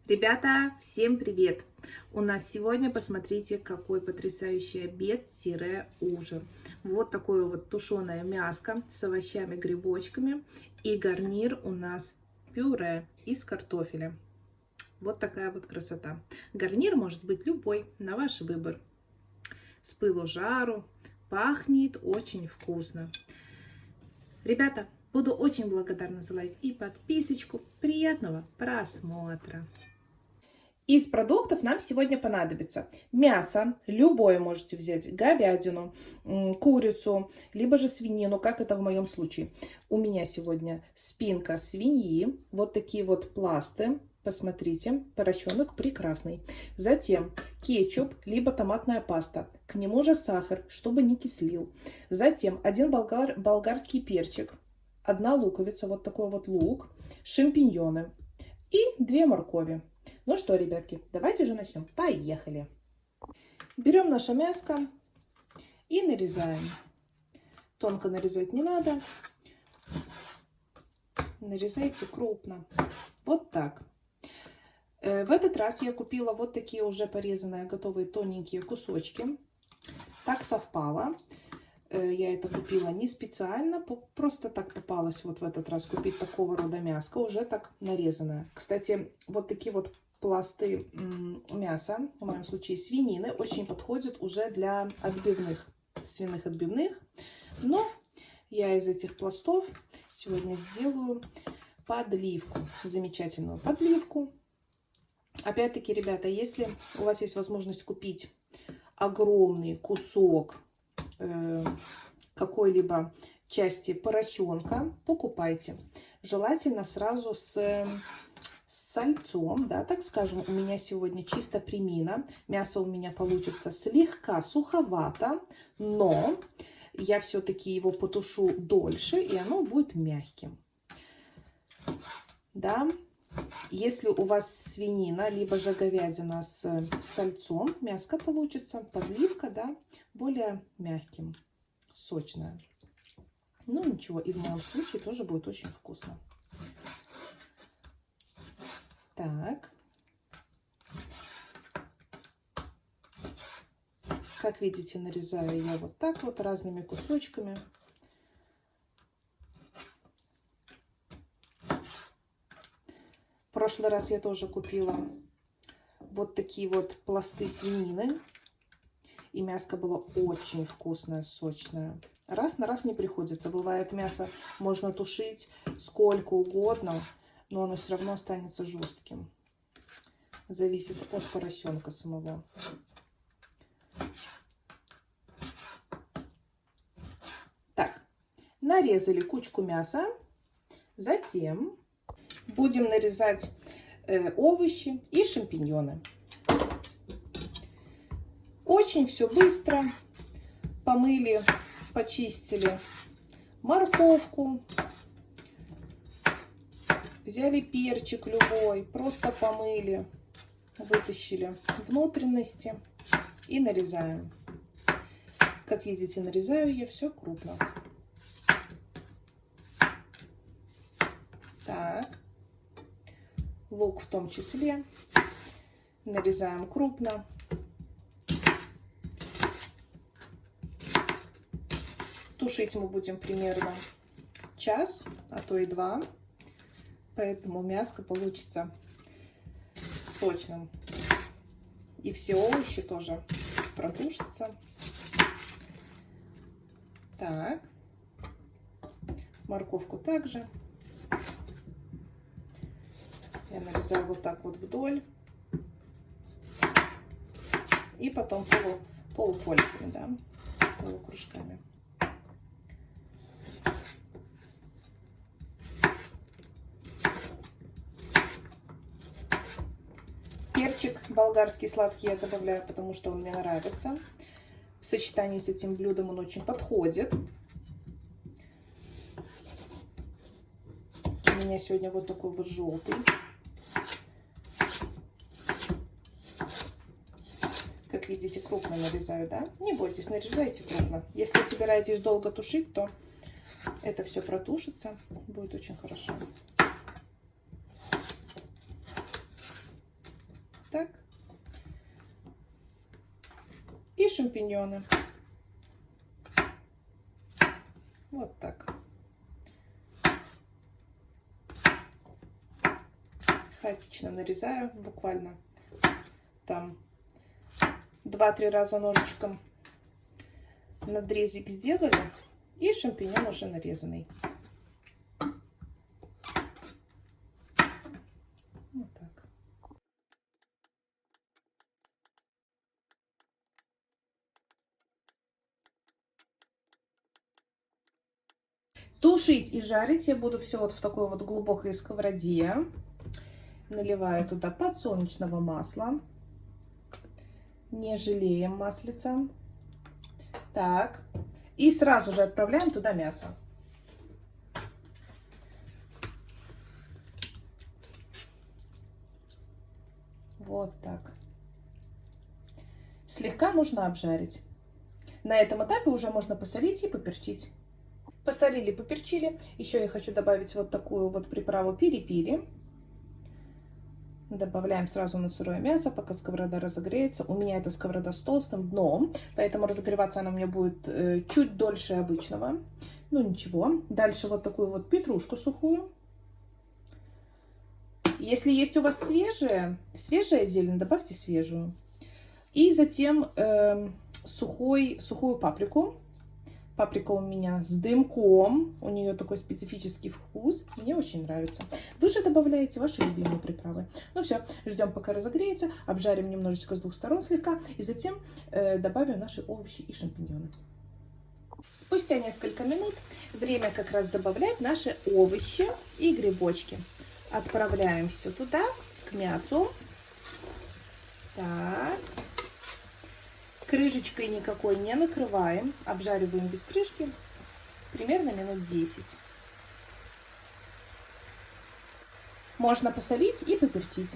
Ребята, всем привет! У нас сегодня, посмотрите, какой потрясающий обед-ужин. Вот такое вот тушеное мяско с овощами, грибочками. И гарнир у нас пюре из картофеля. Вот такая вот красота. Гарнир может быть любой, на ваш выбор. С пылу жару, пахнет очень вкусно. Ребята, буду очень благодарна за лайк и подписочку. Приятного просмотра! Из продуктов нам сегодня понадобится мясо, любое можете взять, говядину, курицу, либо же свинину, как это в моем случае. У меня сегодня спинка свиньи, вот такие вот пласты, посмотрите, поросенок прекрасный. Затем кетчуп, либо томатная паста, к нему же сахар, чтобы не кислил. Затем один болгарский перчик, одна луковица, вот такой вот лук, шампиньоны и 2 моркови. Ну что, ребятки, давайте же начнем. Поехали! Берем наше мяско и нарезаем. Тонко нарезать не надо. Нарезайте крупно. Вот так. В этот раз я купила вот такие уже порезанные, готовые тоненькие кусочки. Так совпало. Я это купила не специально, просто так попалось вот в этот раз купить такого рода мяско, уже так нарезанное. Кстати, вот такие вот пласты мяса, в моем случае свинины, очень подходят уже для отбивных, свиных отбивных. Но я из этих пластов сегодня сделаю подливку, замечательную подливку. Опять-таки, ребята, если у вас есть возможность купить огромный кусок какой-либо части поросенка, покупайте. Желательно сразу с сальцом, да, так скажем. У меня сегодня чисто премина. Мясо у меня получится слегка суховато, но я все-таки его потушу дольше, и оно будет мягким. Да. Если у вас свинина, либо же говядина с сальцом, мяско получится, подливка, да, более мягким, сочная. Ну ничего, и в моем случае тоже будет очень вкусно. Так. Как видите, нарезаю я вот так вот разными кусочками. В прошлый раз я тоже купила вот такие вот пласты свинины. И мяско было очень вкусное, сочное. Раз на раз не приходится. Бывает, мясо можно тушить сколько угодно, но оно все равно останется жестким. Зависит от поросенка самого. Так, нарезали кучку мяса. Затем будем нарезать овощи и шампиньоны. Очень все быстро. Помыли, почистили морковку. Взяли перчик любой, просто помыли, вытащили внутренности и нарезаем. Как видите, нарезаю я все крупно. Так. Лук в том числе. Нарезаем крупно. Тушить мы будем примерно час, а то и 2. Поэтому мяско получится сочным. И все овощи тоже протушатся. Так. Морковку также. Я нарезаю вот так вот вдоль. И потом полукольцами, да, полукружками. Перчик болгарский сладкий я добавляю, потому что он мне нравится. В сочетании с этим блюдом он очень подходит. У меня сегодня вот такой вот желтый. Как видите, крупно нарезаю, да? Не бойтесь, нарезайте крупно. Если собираетесь долго тушить, то это все протушится. Будет очень хорошо. так. И шампиньоны. Вот так. Хаотично нарезаю, буквально там 2-3 раза ножичком надрезик сделали, и шампиньон уже нарезанный. Вот так. Тушить и жарить я буду все вот в такой вот глубокой сковороде. Наливаю туда подсолнечного масла. Не жалеем маслица. Так. И сразу же отправляем туда мясо. Вот так. Слегка нужно обжарить. На этом этапе уже можно посолить и поперчить. Посолили, поперчили. Еще я хочу добавить вот такую вот приправу пири-пири. Добавляем сразу на сырое мясо, пока сковорода разогреется. У меня эта сковорода с толстым дном, поэтому разогреваться она у меня будет чуть дольше обычного. Ну ничего. Дальше вот такую вот петрушку сухую. Если есть у вас свежая зелень, добавьте свежую. И затем сухую паприку. Паприка у меня с дымком, у нее такой специфический вкус, мне очень нравится. Вы же добавляете ваши любимые приправы. Ну все, ждем пока разогреется, обжарим немножечко с двух сторон слегка, и затем добавим наши овощи и шампиньоны. Спустя несколько минут время как раз добавлять наши овощи и грибочки. Отправляем все туда, к мясу. Так. Крышечкой никакой не накрываем, обжариваем без крышки примерно минут 10. Можно посолить и поперчить.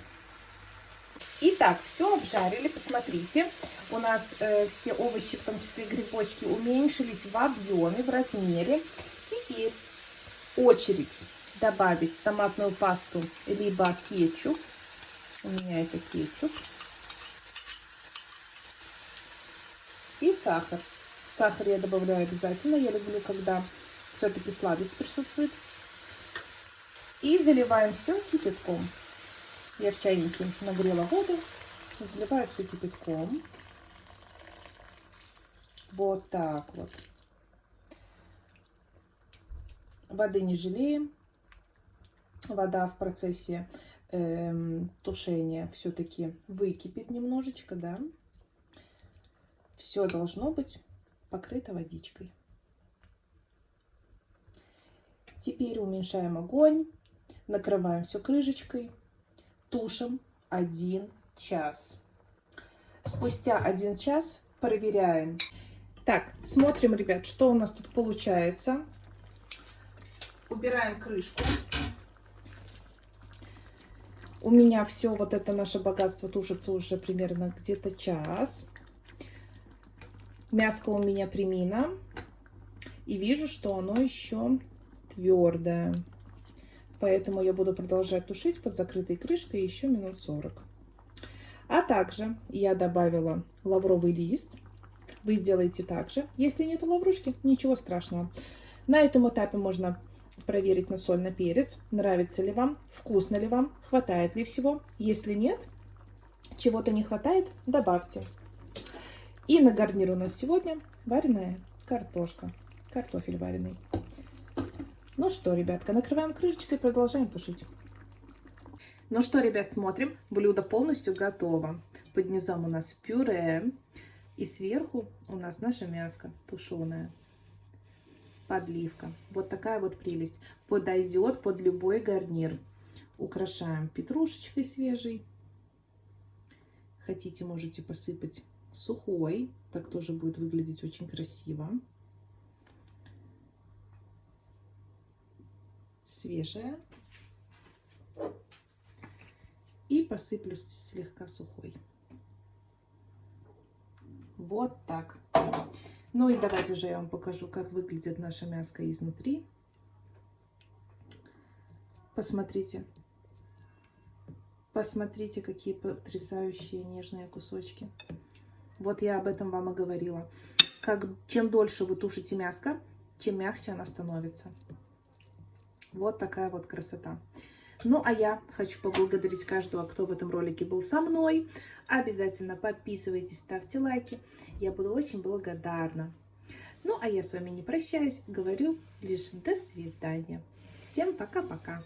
Итак, все обжарили, посмотрите, у нас все овощи, в том числе грибочки, уменьшились в объеме, в размере. Теперь очередь добавить томатную пасту либо кетчуп. У меня это кетчуп. И сахар. Сахар я добавляю обязательно. Я люблю, когда все-таки сладость присутствует. И заливаем все кипятком. Я в чайнике нагрела воду. Заливаю все кипятком. Вот так вот. Воды не жалеем. Вода в процессе тушения все-таки выкипит немножечко, да. Все должно быть покрыто водичкой. Теперь уменьшаем огонь, накрываем все крышечкой, тушим 1 час. Спустя 1 час проверяем. Так, смотрим, ребят, что у нас тут получается. Убираем крышку. У меня все вот это наше богатство тушится уже примерно где-то час. Мяско у меня премина. И вижу, что оно еще твердое. Поэтому я буду продолжать тушить под закрытой крышкой еще минут 40. А также я добавила лавровый лист. Вы сделаете так же. Если нету лаврушки, ничего страшного. На этом этапе можно проверить на соль, на перец. Нравится ли вам, вкусно ли вам, хватает ли всего. Если нет, чего-то не хватает, добавьте. И на гарнир у нас сегодня вареная картошка. Картофель вареный. Ну что, ребятка, накрываем крышечкой и продолжаем тушить. Ну что, ребят, смотрим. Блюдо полностью готово. Под низом у нас пюре. И сверху у нас наше мяско тушеное. Подливка. Вот такая вот прелесть. Подойдет под любой гарнир. Украшаем петрушечкой свежей. Хотите, можете посыпать сухой. Так тоже будет выглядеть очень красиво. Свежая. И посыплю слегка сухой. Вот так. Ну и давайте же я вам покажу, как выглядит наше мяско изнутри. Посмотрите. Посмотрите, какие потрясающие нежные кусочки. Вот я об этом вам и говорила. Чем дольше вы тушите мяско, чем мягче она становится. Вот такая вот красота. Ну, а я хочу поблагодарить каждого, кто в этом ролике был со мной. Обязательно подписывайтесь, ставьте лайки. Я буду очень благодарна. Ну, а я с вами не прощаюсь, говорю лишь до свидания. Всем пока-пока.